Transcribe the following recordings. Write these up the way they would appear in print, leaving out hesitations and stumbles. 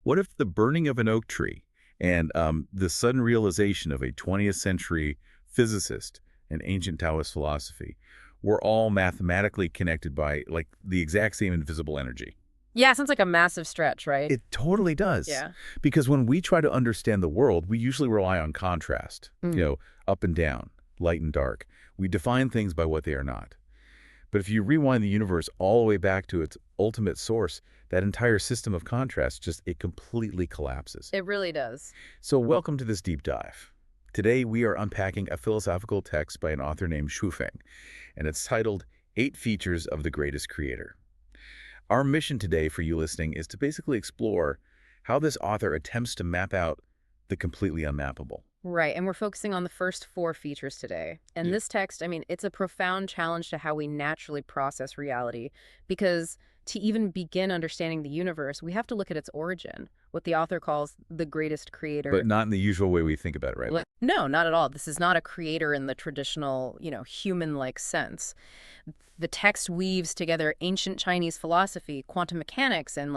What if the burning of an oak tree and the sudden realization of a 20th century physicist and ancient Taoist philosophy were all mathematically connected by like the exact same invisible energy? Yeah, sounds like a massive stretch, right? It totally does. Yeah. Because when we try to understand the world, we usually rely on contrast, Mm. up and down, light and dark. We define things by what they are not. But if you rewind the universe all the way back to its ultimate source, that entire system of contrast it completely collapses. It really does. So welcome to this deep dive. Today we are unpacking a philosophical text by an author named Shu Feng, and it's titled 8 Features of the Greatest Creator. Our mission today for you listening is to basically explore how this author attempts to map out the completely unmappable. Right, and we're focusing on the first 4 features today. And Yeah. this text, it's a profound challenge to how we naturally process reality, because to even begin understanding the universe, we have to look at its origin, what the author calls the greatest creator. But not in the usual way we think about it, right? No, not at all. This is not a creator in the traditional, human-like sense. The text weaves together ancient Chinese philosophy, quantum mechanics, and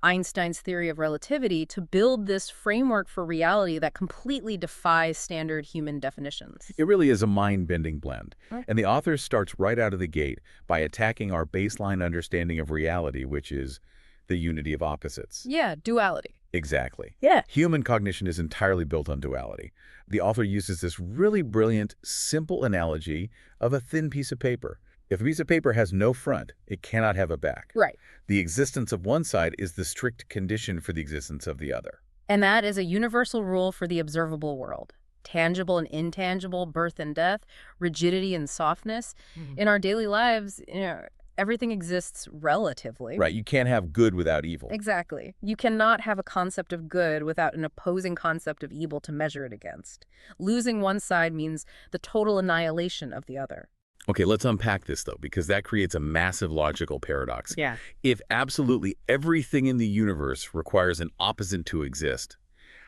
Einstein's theory of relativity to build this framework for reality that completely defies standard human definitions. It really is a mind-bending blend. Right. And the author starts right out of the gate by attacking our baseline understanding of reality, which is the unity of opposites. Yeah, duality. Exactly. Yeah. Human cognition is entirely built on duality. The author uses this really brilliant, simple analogy of a thin piece of paper. If a piece of paper has no front, it cannot have a back. Right. The existence of one side is the strict condition for the existence of the other. And that is a universal rule for the observable world. Tangible and intangible, birth and death, rigidity and softness. In our daily lives, everything exists relatively. Right, you can't have good without evil. Exactly. You cannot have a concept of good without an opposing concept of evil to measure it against. Losing one side means the total annihilation of the other. Okay, let's unpack this, though, because that creates a massive logical paradox. Yeah. If absolutely everything in the universe requires an opposite to exist,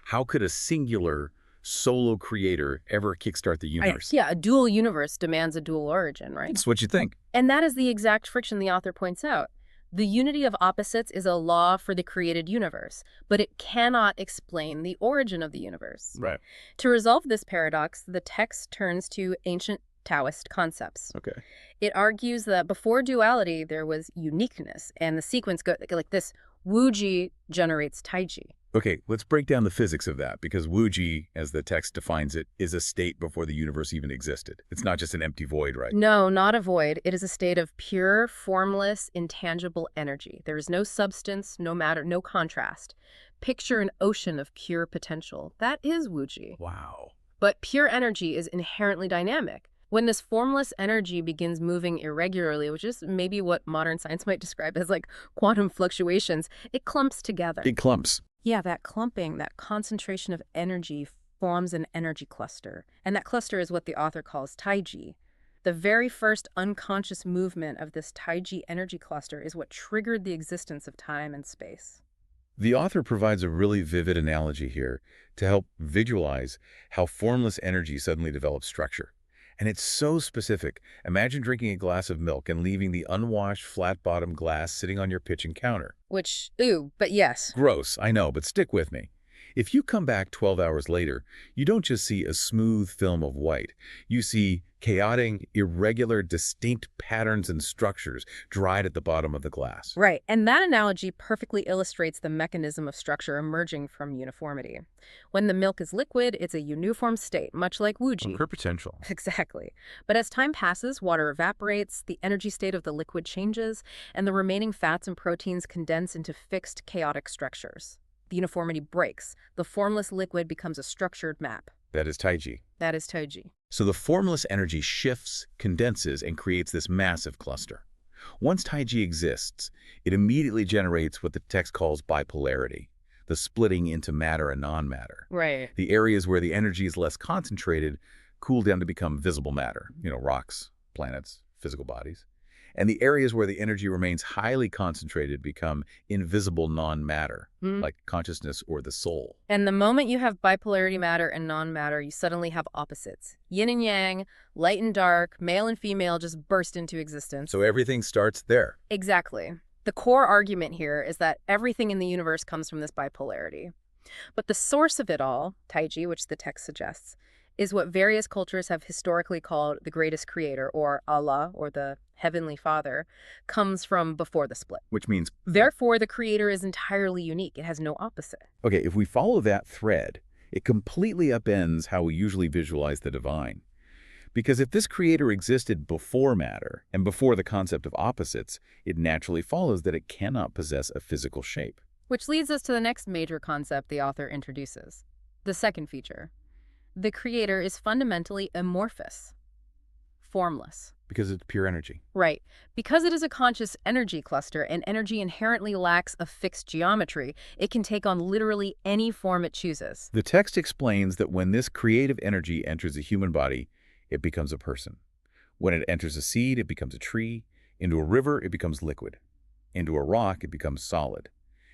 how could a singular solo creator ever kickstart the universe? Yeah, a dual universe demands a dual origin, right? That's what you think. And that is the exact friction the author points out. The unity of opposites is a law for the created universe, but it cannot explain the origin of the universe. Right. To resolve this paradox, the text turns to ancient Taoist concepts. Okay. It argues that before duality, there was uniqueness, and the sequence goes like this: Wuji generates Taiji. Okay, let's break down the physics of that, because Wuji, as the text defines it, is a state before the universe even existed. It's not just an empty void, right? No, not a void. It is a state of pure, formless, intangible energy. There is no substance, no matter, no contrast. Picture an ocean of pure potential. That is Wuji. Wow. But pure energy is inherently dynamic. When this formless energy begins moving irregularly, which is maybe what modern science might describe as quantum fluctuations, it clumps together. It clumps. Yeah, that clumping, that concentration of energy forms an energy cluster. And that cluster is what the author calls Taiji. The very first unconscious movement of this Taiji energy cluster is what triggered the existence of time and space. The author provides a really vivid analogy here to help visualize how formless energy suddenly develops structure. And it's so specific. Imagine drinking a glass of milk and leaving the unwashed, flat-bottomed glass sitting on your kitchen counter. Which, ooh, but yes. Gross, I know, but stick with me. If you come back 12 hours later, you don't just see a smooth film of white. You see chaotic, irregular, distinct patterns and structures dried at the bottom of the glass. Right, and that analogy perfectly illustrates the mechanism of structure emerging from uniformity. When the milk is liquid, it's a uniform state, much like Wuji. Pure potential. Exactly. But as time passes, water evaporates, the energy state of the liquid changes, and the remaining fats and proteins condense into fixed, chaotic structures. The uniformity breaks. The formless liquid becomes a structured map. That is Taiji. That is Taiji. So the formless energy shifts, condenses, and creates this massive cluster. Once Taiji exists, it immediately generates what the text calls bipolarity, the splitting into matter and non-matter. Right. The areas where the energy is less concentrated cool down to become visible matter, rocks, planets, physical bodies. And the areas where the energy remains highly concentrated become invisible non-matter, like consciousness or the soul. And the moment you have bipolarity matter and non-matter, you suddenly have opposites. Yin and yang, light and dark, male and female just burst into existence. So everything starts there. Exactly. The core argument here is that everything in the universe comes from this bipolarity. But the source of it all, Taiji, which the text suggests, is what various cultures have historically called the greatest creator, or Allah, or the Heavenly Father, comes from before the split. Which means, Therefore, the creator is entirely unique. It has no opposite. okay, if we follow that thread, it completely upends how we usually visualize the divine. Because if this creator existed before matter and before the concept of opposites, it naturally follows that it cannot possess a physical shape. Which leads us to the next major concept the author introduces. The second feature. The creator is fundamentally amorphous, formless. Because it's pure energy. Right. Because it is a conscious energy cluster and energy inherently lacks a fixed geometry, it can take on literally any form it chooses. The text explains that when this creative energy enters a human body, it becomes a person. When it enters a seed, it becomes a tree. Into a river, it becomes liquid. Into a rock, it becomes solid.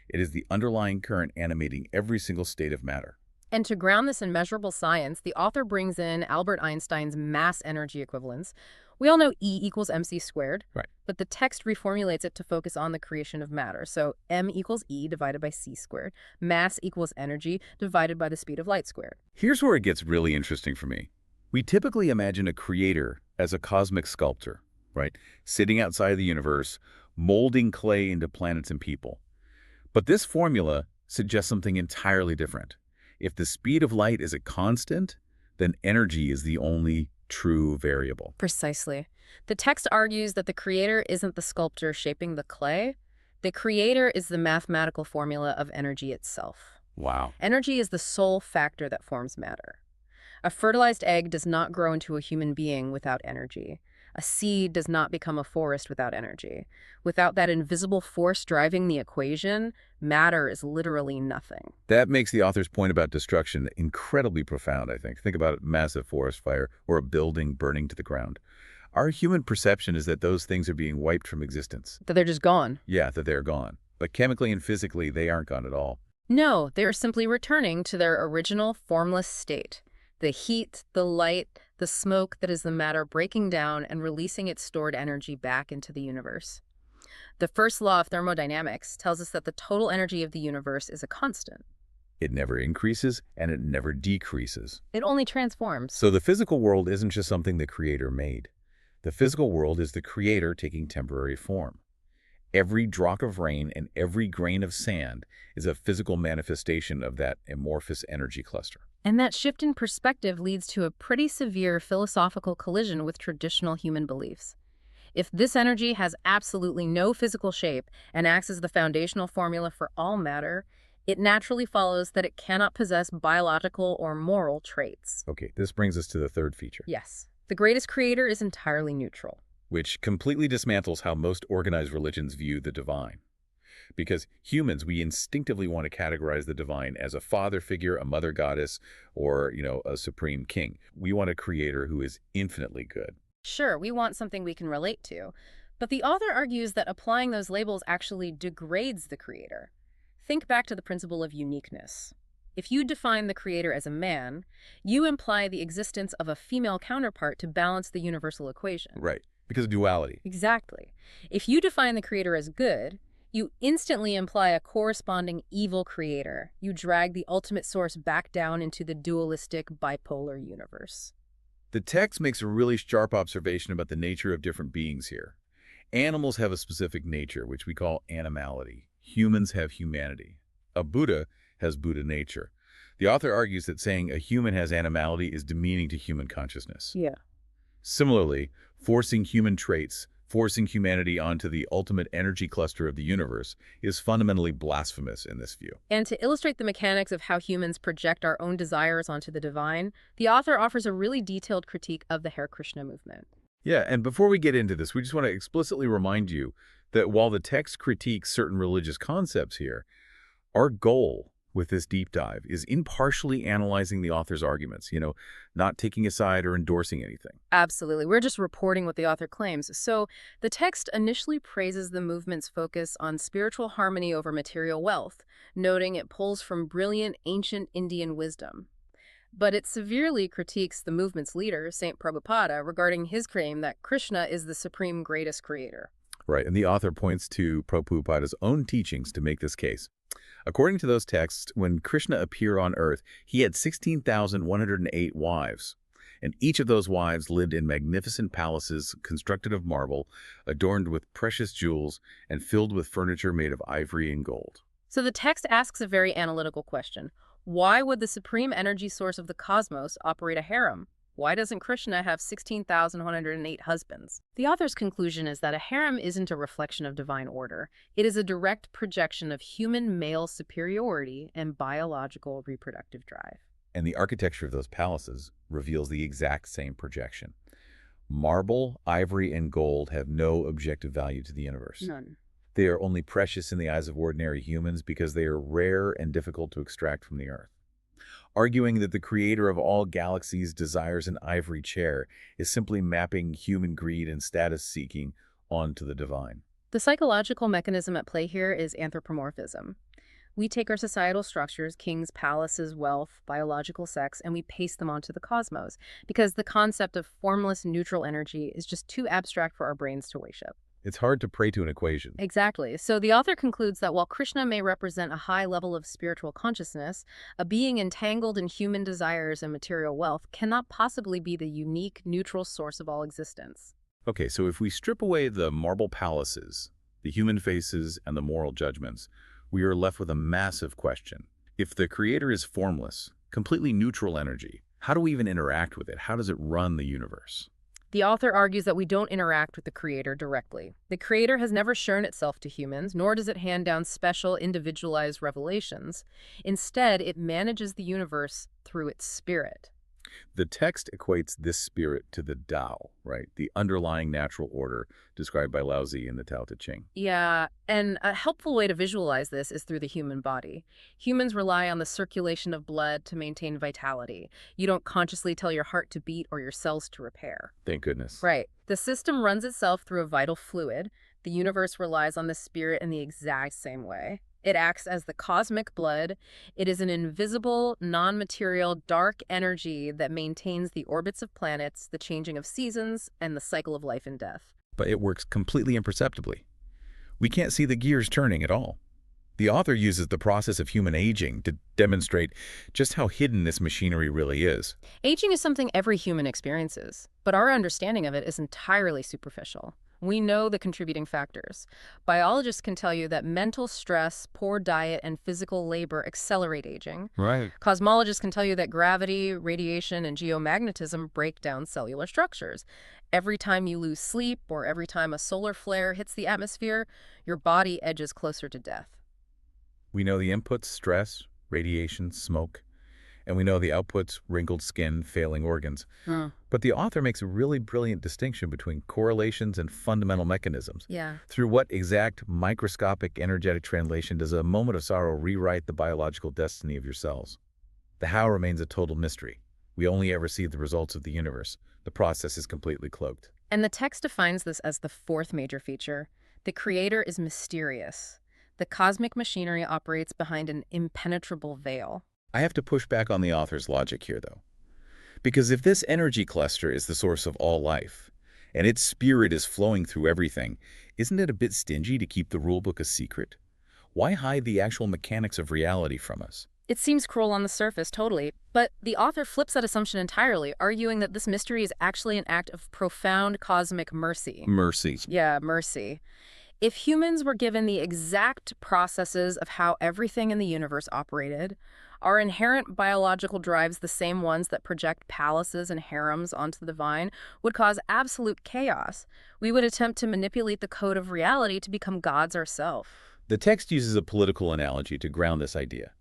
It is the underlying current animating every single state of matter. And to ground this in measurable science, the author brings in Albert Einstein's mass energy equivalence. We all know E equals mc squared, Right. but the text reformulates it to focus on the creation of matter. So m equals E divided by c squared. Mass equals energy divided by the speed of light squared. Here's where it gets really interesting for me. We typically imagine a creator as a cosmic sculptor, right? Sitting outside of the universe, molding clay into planets and people. But this formula suggests something entirely different. If the speed of light is a constant, then energy is the only true variable. Precisely. The text argues that the creator isn't the sculptor shaping the clay. The creator is the mathematical formula of energy itself. Wow. Energy is the sole factor that forms matter. A fertilized egg does not grow into a human being without energy. A seed does not become a forest without energy. Without that invisible force driving the equation, matter is literally nothing. That makes the author's point about destruction incredibly profound, I think. Think about a massive forest fire or a building burning to the ground. Our human perception is that those things are being wiped from existence. That they're just gone. Yeah, that they're gone. But chemically and physically, they aren't gone at all. No, they are simply returning to their original formless state. The heat, the light, the smoke that is the matter breaking down and releasing its stored energy back into the universe. The first law of thermodynamics tells us that the total energy of the universe is a constant. It never increases and it never decreases. It only transforms. So the physical world isn't just something the creator made. The physical world is the creator taking temporary form. Every drop of rain and every grain of sand is a physical manifestation of that amorphous energy cluster. And that shift in perspective leads to a pretty severe philosophical collision with traditional human beliefs. If this energy has absolutely no physical shape and acts as the foundational formula for all matter, it naturally follows that it cannot possess biological or moral traits. Okay, this brings us to the third feature, Yes, the greatest creator is entirely neutral. which completely dismantles how most organized religions view the divine. Because humans, we instinctively want to categorize the divine as a father figure, a mother goddess, or, a supreme king. We want a creator who is infinitely good. Sure, we want something we can relate to, but the author argues that applying those labels actually degrades the creator. Think back to the principle of uniqueness. If you define the creator as a man, you imply the existence of a female counterpart to balance the universal equation. Right, because of duality. Exactly. If you define the creator as good, you instantly imply a corresponding evil creator. You drag the ultimate source back down into the dualistic, bipolar universe. The text makes a really sharp observation about the nature of different beings here. Animals have a specific nature, which we call animality. Humans have humanity. A Buddha has Buddha nature. The author argues that saying a human has animality is demeaning to human consciousness. Yeah. Similarly, forcing human traits, forcing humanity onto the ultimate energy cluster of the universe, is fundamentally blasphemous in this view. And to illustrate the mechanics of how humans project our own desires onto the divine, the author offers a really detailed critique of the Hare Krishna movement. Yeah, and before we get into this, we just want to explicitly remind you that while the text critiques certain religious concepts here, our goal with this deep dive is impartially analyzing the author's arguments, not taking a side or endorsing anything. Absolutely. We're just reporting what the author claims. So the text initially praises the movement's focus on spiritual harmony over material wealth, noting it pulls from brilliant ancient Indian wisdom. But it severely critiques the movement's leader, Saint Prabhupada, regarding his claim that Krishna is the supreme greatest creator. Right, and the author points to Prabhupada's own teachings to make this case. According to those texts, when Krishna appeared on earth, he had 16,108 wives. And each of those wives lived in magnificent palaces constructed of marble, adorned with precious jewels, and filled with furniture made of ivory and gold. So the text asks a very analytical question. Why would the supreme energy source of the cosmos operate a harem? Why doesn't Krishna have 16,108 husbands? The author's conclusion is that a harem isn't a reflection of divine order. It is a direct projection of human male superiority and biological reproductive drive. And the architecture of those palaces reveals the exact same projection. Marble, ivory, and gold have no objective value to the universe. None. They are only precious in the eyes of ordinary humans because they are rare and difficult to extract from the earth. Arguing that the creator of all galaxies desires an ivory chair is simply mapping human greed and status-seeking onto the divine. The psychological mechanism at play here is anthropomorphism. We take our societal structures, kings, palaces, wealth, biological sex, and we paste them onto the cosmos because the concept of formless neutral energy is just too abstract for our brains to worship. It's hard to pray to an equation. Exactly. So the author concludes that while Krishna may represent a high level of spiritual consciousness, a being entangled in human desires and material wealth cannot possibly be the unique, neutral source of all existence. Okay, so if we strip away the marble palaces, the human faces, and the moral judgments, we are left with a massive question. If the creator is formless, completely neutral energy, how do we even interact with it? How does it run the universe? The author argues that we don't interact with the creator directly. The creator has never shown itself to humans, nor does it hand down special, individualized revelations. Instead, it manages the universe through its spirit. The text equates this spirit to the Tao, right? The underlying natural order described by Lao Tzu in the Tao Te Ching. Yeah, and a helpful way to visualize this is through the human body. Humans rely on the circulation of blood to maintain vitality. You don't consciously tell your heart to beat or your cells to repair. Thank goodness. Right. The system runs itself through a vital fluid. The universe relies on the spirit in the exact same way. It acts as the cosmic blood. It is an invisible, non-material, dark energy that maintains the orbits of planets, the changing of seasons, and the cycle of life and death. But it works completely imperceptibly. We can't see the gears turning at all. The author uses the process of human aging to demonstrate just how hidden this machinery really is. Aging is something every human experiences, but our understanding of it is entirely superficial. We know the contributing factors. Biologists can tell you that mental stress, poor diet, and physical labor accelerate aging. Right. Cosmologists can tell you that gravity, radiation, and geomagnetism break down cellular structures. Every time you lose sleep or every time a solar flare hits the atmosphere, your body edges closer to death. We know the inputs, stress, radiation, smoke, and we know the outputs, wrinkled skin, failing organs. But the author makes a really brilliant distinction between correlations and fundamental mechanisms. Yeah. Through what exact microscopic energetic translation does a moment of sorrow rewrite the biological destiny of your cells? The how remains a total mystery. We only ever see the results of the universe. The process is completely cloaked. And the text defines this as the fourth major feature. The creator is mysterious. The cosmic machinery operates behind an impenetrable veil. I have to push back on the author's logic here, though. Because if this energy cluster is the source of all life, and its spirit is flowing through everything, isn't it a bit stingy to keep the rulebook a secret? Why hide the actual mechanics of reality from us? It seems cruel on the surface, totally, but the author flips that assumption entirely, arguing that this mystery is actually an act of profound cosmic mercy. Mercy. Yeah, mercy. If humans were given the exact processes of how everything in the universe operated, our inherent biological drives, the same ones that project palaces and harems onto the divine, would cause absolute chaos. We would attempt to manipulate the code of reality to become gods ourselves. The text uses a political analogy to ground this idea.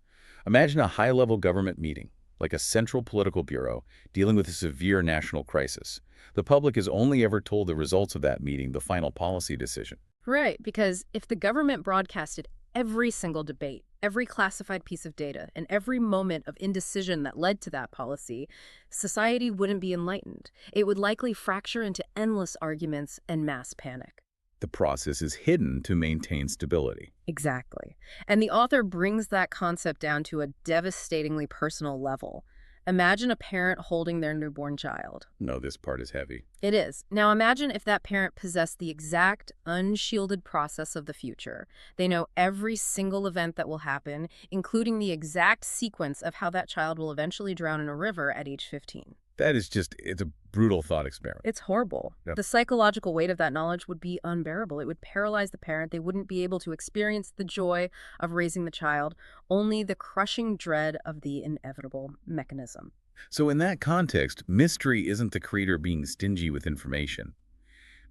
Imagine a high-level government meeting, like a central political bureau, dealing with a severe national crisis. The public is only ever told the results of that meeting, the final policy decision. Right, because if the government broadcasted every single debate, every classified piece of data, and every moment of indecision that led to that policy, society wouldn't be enlightened. It would likely fracture into endless arguments and mass panic. The process is hidden to maintain stability. Exactly. And the author brings that concept down to a devastatingly personal level. Imagine a parent holding their newborn child. No, this part is heavy. It is. Now imagine if that parent possessed the exact unshielded process of the future. They know every single event that will happen, including the exact sequence of how that child will eventually drown in a river at age 15. It's a brutal thought experiment. It's horrible. Yep. The psychological weight of that knowledge would be unbearable. It would paralyze the parent. They wouldn't be able to experience the joy of raising the child, only the crushing dread of the inevitable mechanism. So in that context, mystery isn't the creator being stingy with information.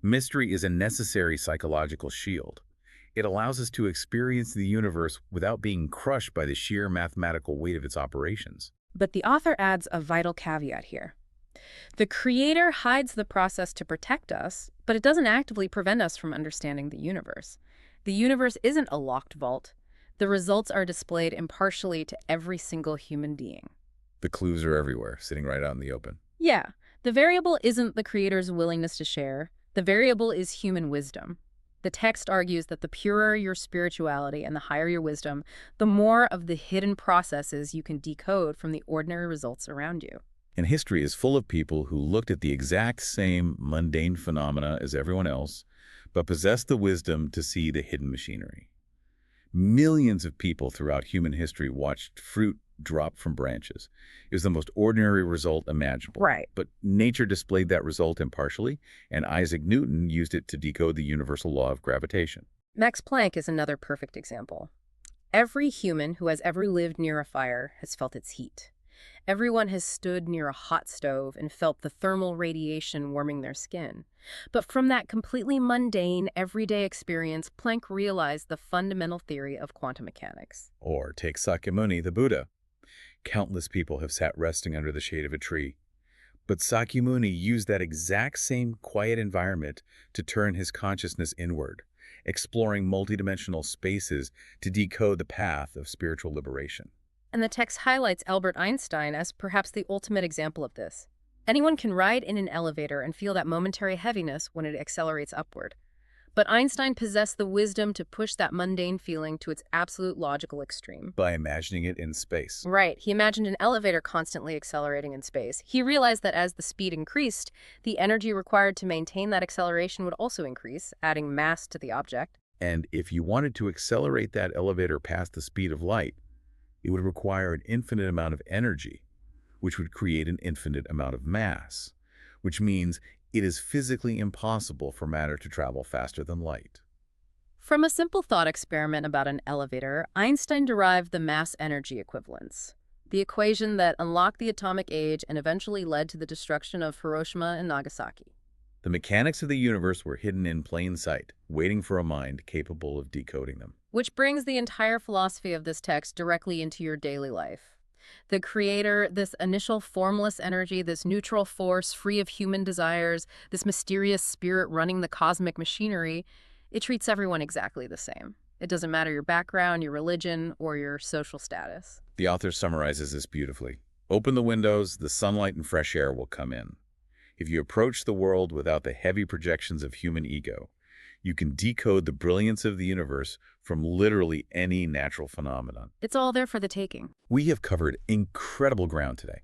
Mystery is a necessary psychological shield. It allows us to experience the universe without being crushed by the sheer mathematical weight of its operations. But the author adds a vital caveat here. The creator hides the process to protect us, but it doesn't actively prevent us from understanding the universe. The universe isn't a locked vault. The results are displayed impartially to every single human being. The clues are everywhere, sitting right out in the open. Yeah, the variable isn't the creator's willingness to share. The variable is human wisdom. The text argues that the purer your spirituality and the higher your wisdom, the more of the hidden processes you can decode from the ordinary results around you. And history is full of people who looked at the exact same mundane phenomena as everyone else, but possessed the wisdom to see the hidden machinery. Millions of people throughout human history watched fruit drop from branches. It was the most ordinary result imaginable. Right. But nature displayed that result impartially, and Isaac Newton used it to decode the universal law of gravitation. Max Planck is another perfect example. Every human who has ever lived near a fire has felt its heat. Everyone has stood near a hot stove and felt the thermal radiation warming their skin. But from that completely mundane, everyday experience, Planck realized the fundamental theory of quantum mechanics. Or take Sakyamuni, the Buddha. Countless people have sat resting under the shade of a tree. But Sakyamuni used that exact same quiet environment to turn his consciousness inward, exploring multidimensional spaces to decode the path of spiritual liberation. And the text highlights Albert Einstein as perhaps the ultimate example of this. Anyone can ride in an elevator and feel that momentary heaviness when it accelerates upward. But Einstein possessed the wisdom to push that mundane feeling to its absolute logical extreme. By imagining it in space. Right. He imagined an elevator constantly accelerating in space. He realized that as the speed increased, the energy required to maintain that acceleration would also increase, adding mass to the object. And if you wanted to accelerate that elevator past the speed of light, it would require an infinite amount of energy, which would create an infinite amount of mass, which means it is physically impossible for matter to travel faster than light. From a simple thought experiment about an elevator, Einstein derived the mass-energy equivalence, the equation that unlocked the atomic age and eventually led to the destruction of Hiroshima and Nagasaki. The mechanics of the universe were hidden in plain sight, waiting for a mind capable of decoding them. Which brings the entire philosophy of this text directly into your daily life. The creator, this initial formless energy, this neutral force free of human desires, this mysterious spirit running the cosmic machinery, it treats everyone exactly the same. It doesn't matter your background, your religion, or your social status. The author summarizes this beautifully. Open the windows, the sunlight and fresh air will come in. If you approach the world without the heavy projections of human ego, you can decode the brilliance of the universe from literally any natural phenomenon. It's all there for the taking. We have covered incredible ground today.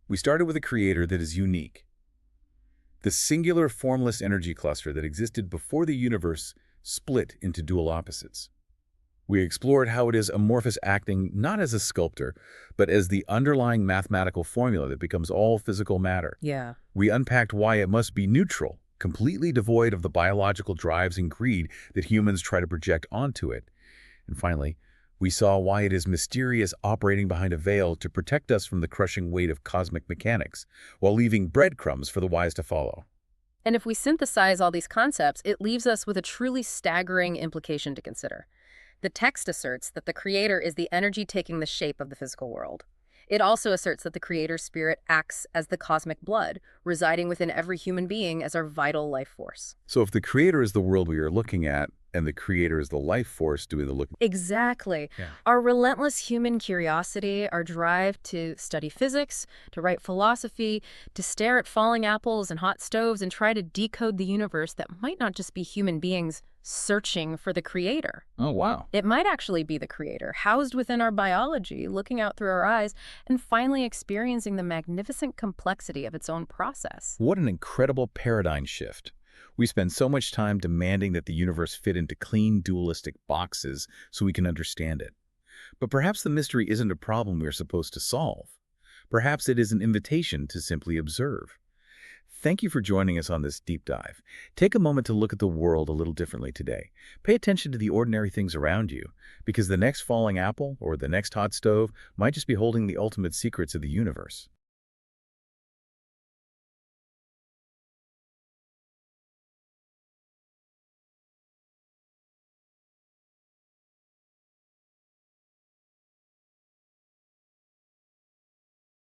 We started with a creator that is unique. The singular formless energy cluster that existed before the universe split into dual opposites. We explored how it is amorphous, acting not as a sculptor, but as the underlying mathematical formula that becomes all physical matter. Yeah. We unpacked why it must be neutral, completely devoid of the biological drives and greed that humans try to project onto it. And finally, we saw why it is mysterious, operating behind a veil to protect us from the crushing weight of cosmic mechanics, while leaving breadcrumbs for the wise to follow. And if we synthesize all these concepts, it leaves us with a truly staggering implication to consider. The text asserts that the creator is the energy taking the shape of the physical world. It also asserts that the creator's spirit acts as the cosmic blood, residing within every human being as our vital life force. So if the creator is the world we are looking at, And the creator is the life force doing the looking. Exactly. Yeah. Our relentless human curiosity, our drive to study physics, to write philosophy, to stare at falling apples and hot stoves and try to decode the universe that might not just be human beings searching for the creator. Oh, wow. It might actually be the creator, housed within our biology, looking out through our eyes, and finally experiencing the magnificent complexity of its own process. What an incredible paradigm shift. We spend so much time demanding that the universe fit into clean, dualistic boxes so we can understand it. But perhaps the mystery isn't a problem we're supposed to solve. Perhaps it is an invitation to simply observe. Thank you for joining us on this deep dive. Take a moment to look at the world a little differently today. Pay attention to the ordinary things around you, because the next falling apple or the next hot stove might just be holding the ultimate secrets of the universe.